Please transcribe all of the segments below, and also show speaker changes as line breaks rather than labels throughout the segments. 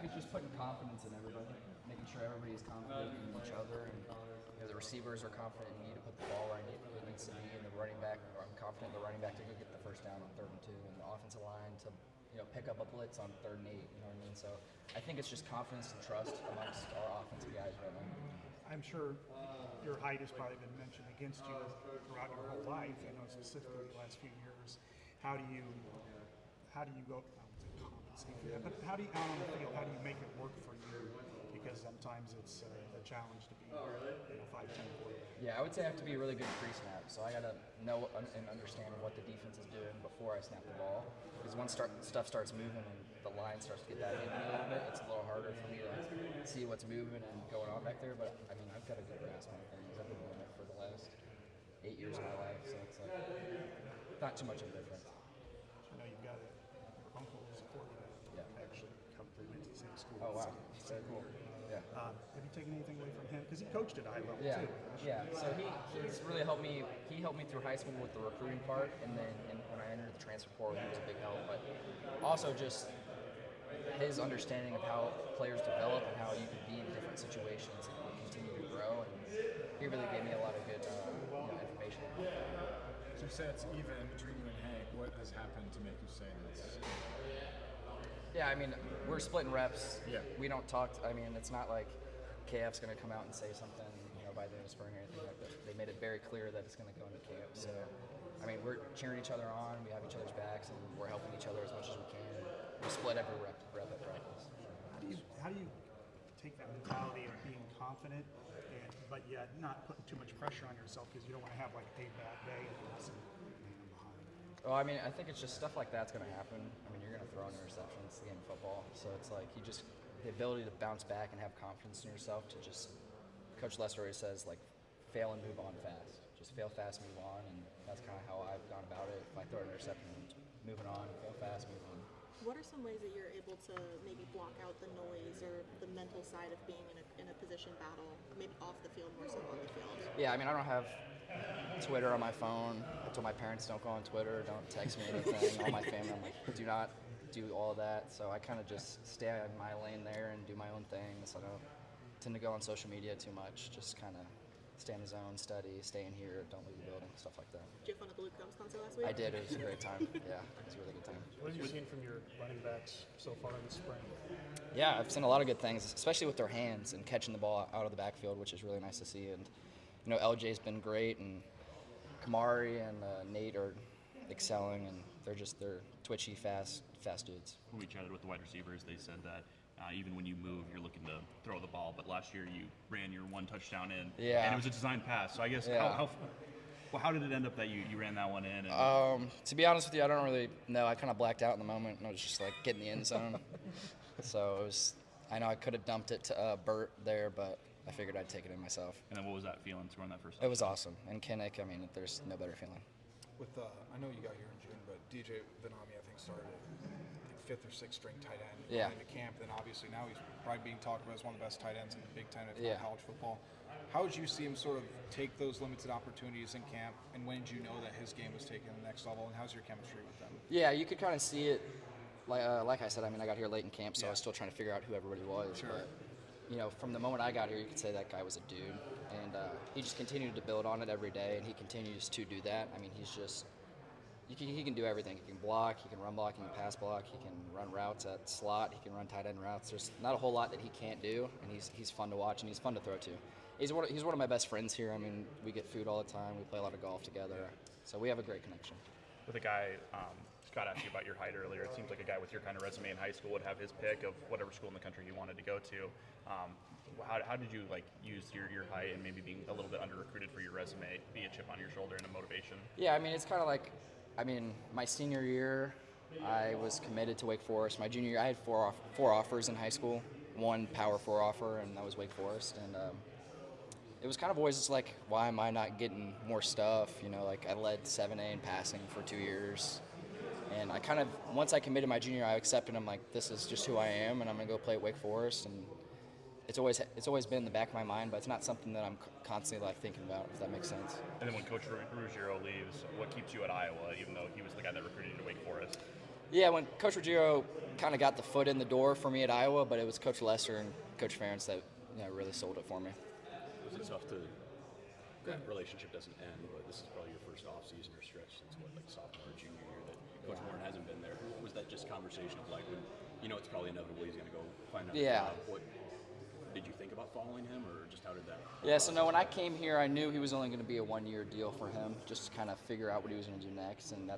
think just putting confidence in everybody, making sure everybody is confident in each other, and the receivers are confident in me to put the ball where it needs to be, and the running back, or I'm confident in the running back to go get the first down on 3rd and 2, and the offensive line to pick up a blitz on 3rd and 8. You know what I mean? So I think it's just confidence and trust amongst our offensive guys right now.
I'm sure your height has probably been mentioned against you throughout your whole life. I know specifically the last few years. How do you go? I would say compensate for that, but how do you out on the field? How do you make it work for you? Because sometimes it's a challenge to be 5'10" quarterback.
Yeah, I would say I have to be a really good pre-snap. So I got to know and understand what the defense is doing before I snap the ball. Because once stuff starts moving and the line starts to get that in me a little bit, it's a little harder for me to see what's moving and going on back there. But I mean, I've got a good grasp on things. I've been doing it for the last 8 years of my life, so it's like not too much of a difference.
I know you've got your uncle who's a quarterback.
Yeah.
Actually, we went to the same school.
Oh wow, very cool. Yeah.
Have you taken anything away from him? Because he coached at a high level too.
Yeah. So he's really helped me. He helped me through high school with the recruiting part, and then when I entered the transfer portal, he was a big help. But also just his understanding of how players develop and how you can be in different situations and continue to grow. And he really gave me a lot of good information.
So you say it's even between you and Hank. What has happened to make you say this?
Yeah, I mean, we're splitting reps.
Yeah.
We don't talk. I mean, it's not like KF's going to come out and say something, by the end of spring or anything like that. They made it very clear that it's going to go into camp. So, I mean, we're cheering each other on. We have each other's backs, and we're helping each other as much as we can. We split every rep at practice.
How do you take that mentality of being confident, but yet not putting too much pressure on yourself because you don't want to have like a bad day and all of a sudden, man, I'm behind.
Well, I mean, I think it's just stuff like that's going to happen. I mean, you're going to throw an interception. It's the game of football. So it's like the ability to bounce back and have confidence in yourself to just, Coach Lester always says, like, fail and move on fast. Just fail fast, move on, and that's kind of how I've gone about it. If I throw an interception, moving on, fail fast, move on.
What are some ways that you're able to maybe block out the noise or the mental side of being in a position battle, maybe off the field more so on the field?
Yeah, I mean, I don't have Twitter on my phone. I told my parents don't go on Twitter, don't text me anything. All my family, I'm like, do not do all that. So I kind of just stay in my lane there and do my own thing. So I don't tend to go on social media too much. Just kind of stay in the zone, study, stay in here, don't leave the building, stuff like that.
Did you have fun at the Luke Combs concert last week?
I did. It was a great time. Yeah, it was a really good time.
What have you seen from your running backs so far this spring?
Yeah, I've seen a lot of good things, especially with their hands and catching the ball out of the backfield, which is really nice to see. And LJ's been great, and Kamari and Nate are excelling, and they're twitchy, fast dudes.
When we chatted with the wide receivers, they said that even when you move, you're looking to throw the ball. But last year, you ran your one touchdown in, and it was a design pass. So I guess how did it end up that you art that one in? And
to be honest with you, I don't really know. I kind of blacked out in the moment, and I was just like getting the end zone. So it was. I know I could have dumped it to Bert there, but I figured I'd take it in myself.
And then what was that feeling to run that first?
It was awesome. And Kinnick, I mean, there's no better feeling.
With I know you got here in June, but DJ Venami, I think, started fifth or sixth string tight end into camp. Then obviously now he's probably being talked about as one of the best tight ends in the Big Ten of college football. How did you see him sort of take those limited opportunities in camp, and when did you know that his game was taking the next level, and how's your chemistry with them?
Yeah, you could kind of see it. Like I said, I mean, I got here late in camp, so I was still trying to figure out who everybody was.
Sure.
But, from the moment I got here, you could say that guy was a dude. And he just continued to build on it every day, and he continues to do that. I mean, he's just he can do everything. He can block, he can run block, he can pass block, he can run routes at slot, he can run tight end routes. There's not a whole lot that he can't do, and he's fun to watch, and he's fun to throw to. He's one of my best friends here. I mean, we get food all the time. We play a lot of golf together, so we have a great connection.
With a guy, Scott asked you about your height earlier. It seems like a guy with your kind of resume in high school would have his pick of whatever school in the country he wanted to go to. How did you use your height and maybe being a little bit under-recruited for your resume be a chip on your shoulder and a motivation?
Yeah, I mean, it's kind of like, my senior year, I was committed to Wake Forest. My junior year, I had four offers in high school, one Power 4 offer, and that was Wake Forest. And it was kind of always just like, why am I not getting more stuff? I led 7A in passing for 2 years. And I kind of, once I committed my junior year, I accepted. I'm like, this is just who I am, and I'm going to go play at Wake Forest. And it's always been in the back of my mind, but it's not something that I'm constantly thinking about, if that makes sense.
And then when Coach Ruggiero leaves, what keeps you at Iowa, even though he was the guy that recruited you to Wake Forest?
Yeah, when Coach Ruggiero kind of got the foot in the door for me at Iowa, but it was Coach Lesser and Coach Ferentz that really sold it for me.
Was it tough to? That relationship doesn't end, but this is probably your first off season or stretch since like sophomore or junior year that Coach Warren hasn't been there. Was that just conversation of like when it's probably inevitable he's going to go find another job? What did you think about following him, or just how did that?
Yeah, so no, when I came here, I knew he was only going to be a 1-year deal for him, just to kind of figure out what he was going to do next, and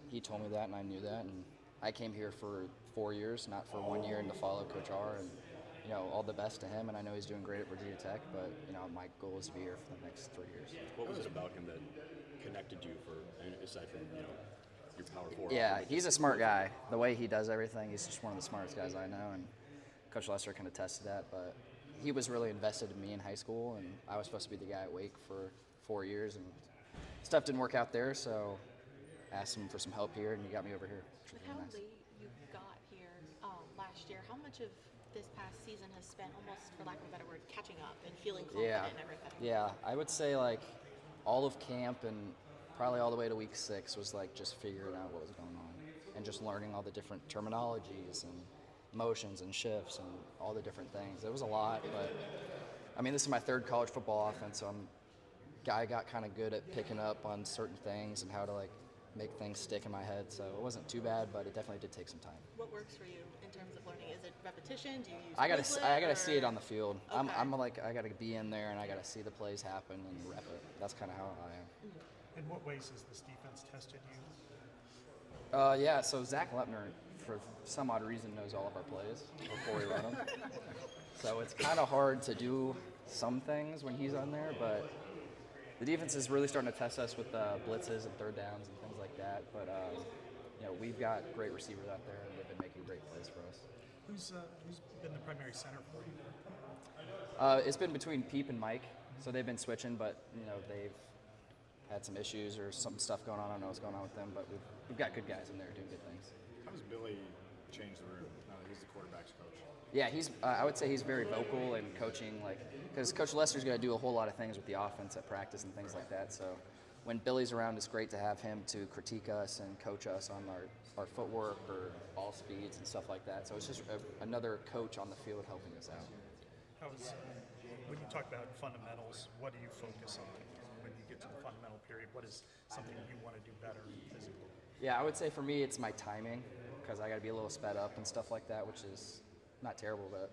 he told me that, and I knew that, and I came here for 4 years, not for 1 year, and to follow Coach R, and all the best to him, and I know he's doing great at Virginia Tech, but my goal is to be here for the next 3 years.
What was it about him that connected you aside from your power forward?
Yeah, he's a smart guy. The way he does everything, he's just one of the smartest guys I know, and Coach Lesser can attest to that. But he was really invested in me in high school, and I was supposed to be the guy at Wake for 4 years, and stuff didn't work out there, so asked him for some help here, and he got me over here.
With how late you got here last year, how much of this past season has spent, almost for lack of a better word, catching up and feeling confident and everything?
Yeah, I would say like all of camp and probably all the way to week 6 was like just figuring out what was going on and just learning all the different terminologies and motions and shifts and all the different things. It was a lot, but I mean, this is my 3rd college football offense, so I got kind of good at picking up on certain things and how to like make things stick in my head. So it wasn't too bad, but it definitely did take some time.
What works for you in terms of learning? Is it repetition? Do you use
I gotta
Quizlet,
see it on the field.
Okay.
I'm like I gotta be in there and I gotta see the plays happen and rep it. That's kind of how I am.
In what ways has this defense tested you?
Yeah, so Zach Lepner, for some odd reason, knows all of our plays before we run them. So it's kind of hard to do some things when he's on there, but the defense is really starting to test us with blitzes and 3rd downs and things like that. But we've got great receivers out there, and they've been making great plays for us.
Who's been the primary center for you?
It's been between Peep and Mike, so they've been switching, but they've had some issues or some stuff going on. I don't know what's going on with them, but we've got good guys in there doing good things.
How does Billy change the room now that he's the quarterback's coach?
Yeah, I would say he's very vocal in coaching, because Coach Lester's going to do a whole lot of things with the offense at practice and things like that. So when Billy's around, it's great to have him to critique us and coach us on our footwork or ball speeds and stuff like that. So it's just another coach on the field helping us out.
When you talk about fundamentals, what do you focus on when you get to the fundamental period? What is something you want to do better physically?
Yeah, I would say for me it's my timing, because I got to be a little sped up and stuff like that, which is not terrible, but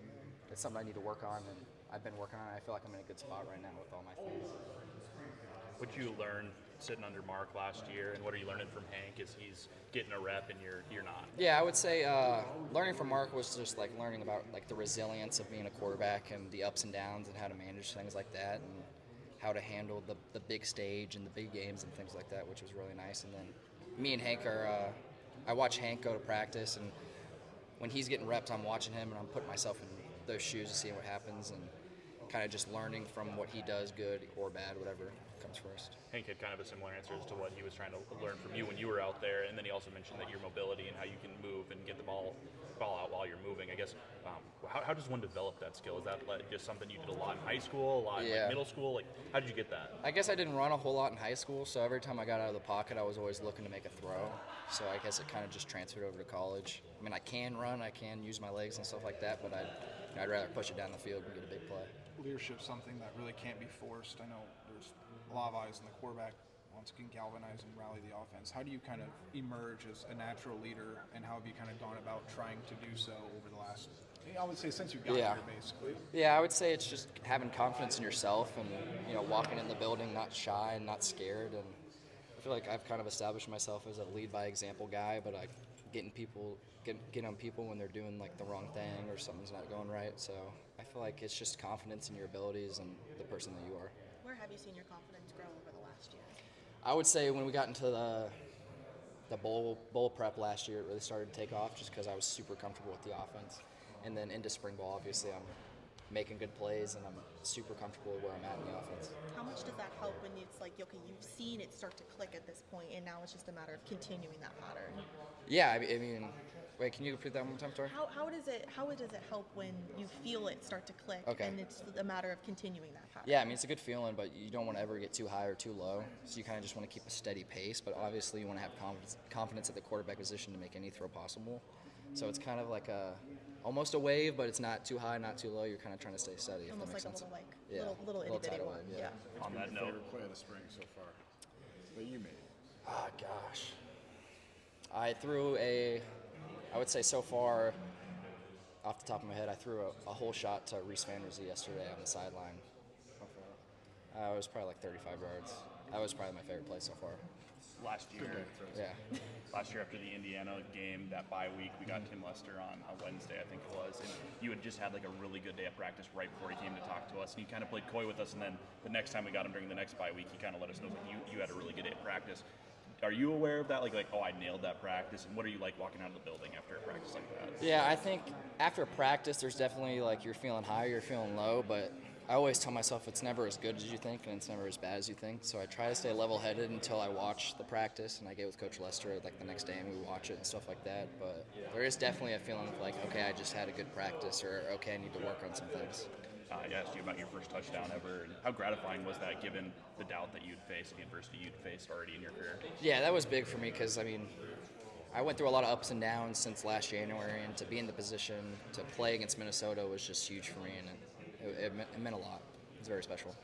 it's something I need to work on, and I've been working on it. I feel like I'm in a good spot right now with all my things.
What you learn sitting under Mark last year, and what are you learning from Hank as he's getting a rep and you're not?
Yeah, I would say learning from Mark was just like learning about like the resilience of being a quarterback and the ups and downs and how to manage things like that and how to handle the big stage and the big games and things like that, which was really nice. And then me and Hank I watch Hank go to practice, and when he's getting reps, I'm watching him and I'm putting myself in those shoes and seeing what happens and kind of just learning from what he does, good or bad, whatever comes first.
Hank had kind of a similar answer as to what he was trying to learn from you when you were out there, and then he also mentioned that your mobility and how you can move and get the ball out while you're moving. I guess, how does one develop that skill? Is that just something you did a lot in high school, a lot in middle school? Like, how did you get that?
I guess I didn't run a whole lot in high school, so every time I got out of the pocket, I was always looking to make a throw. So I guess it kind of just transferred over to college. I mean, I can run, I can use my legs and stuff like that, but I'd rather push it down the field and get a big play.
Leadership's something that really can't be forced. I know there's a lot of eyes on the quarterback wants to galvanize and rally the offense. How do you kind of emerge as a natural leader, and how have you kind of gone about trying to do so over the last, I would say, since you got here, basically?
Yeah, I would say it's just having confidence in yourself and, walking in the building not shy and not scared. And I feel like I've kind of established myself as a lead by example guy, but I get on people when they're doing like the wrong thing or something's not going right. So I feel like it's just confidence in your abilities and the person that you are.
Where have you seen your confidence grow over the last year?
I would say when we got into the bowl prep last year, it really started to take off just because I was super comfortable with the offense. And then into spring ball, obviously, I'm making good plays and I'm super comfortable where I'm at in the offense.
How much does that help when it's like, okay, you've seen it start to click at this point, and now it's just a matter of continuing that pattern?
Yeah, I mean, wait, can you repeat that one more time, sorry?
How does it help when you feel it start to click, and it's a matter of continuing that pattern?
Yeah, I mean, it's a good feeling, but you don't want to ever get too high or too low. So you kind of just want to keep a steady pace, but obviously you want to have confidence at the quarterback position to make any throw possible. So it's kind of like almost a wave, but it's not too high, not too low. You're kind of trying to stay steady, if
Almost
that makes
like a
sense.
little wake.
Yeah.
Little itty bitty
tidal
one.
wave, yeah.
On that note,
Favorite play of the spring so far that you made?
Oh, gosh. I would say so far, off the top of my head, I threw a whole shot to Reese Vandersee yesterday on the sideline. It was probably like 35 yards. That was probably my favorite play so far.
last year,
Yeah.
last year after the Indiana game, that bye week, we got Tim Lester on a Wednesday, I think it was, and you had just had like a really good day of practice right before he came to talk to us, and he kind of played coy with us, and then the next time we got him during the next bye week, he kind of let us know that you had a really good day of practice. Are you aware of that? Like, oh, I nailed that practice. And what are you like walking out of the building after a practice like that?
Yeah, I think after a practice, there's definitely like you're feeling high, you're feeling low, but I always tell myself it's never as good as you think and it's never as bad as you think. So I try to stay level-headed until I watch the practice and I get with Coach Lester like the next day and we watch it and stuff like that. But there is definitely a feeling of like, okay, I just had a good practice, or okay, I need to work on some things.
I asked you about your first touchdown ever, and how gratifying was that given the doubt that you'd faced, the adversity you'd faced already in your career?
Yeah, that was big for me because, I mean, I went through a lot of ups and downs since last January, and to be in the position to play against Minnesota was just huge for me, and it meant a lot. It was very special.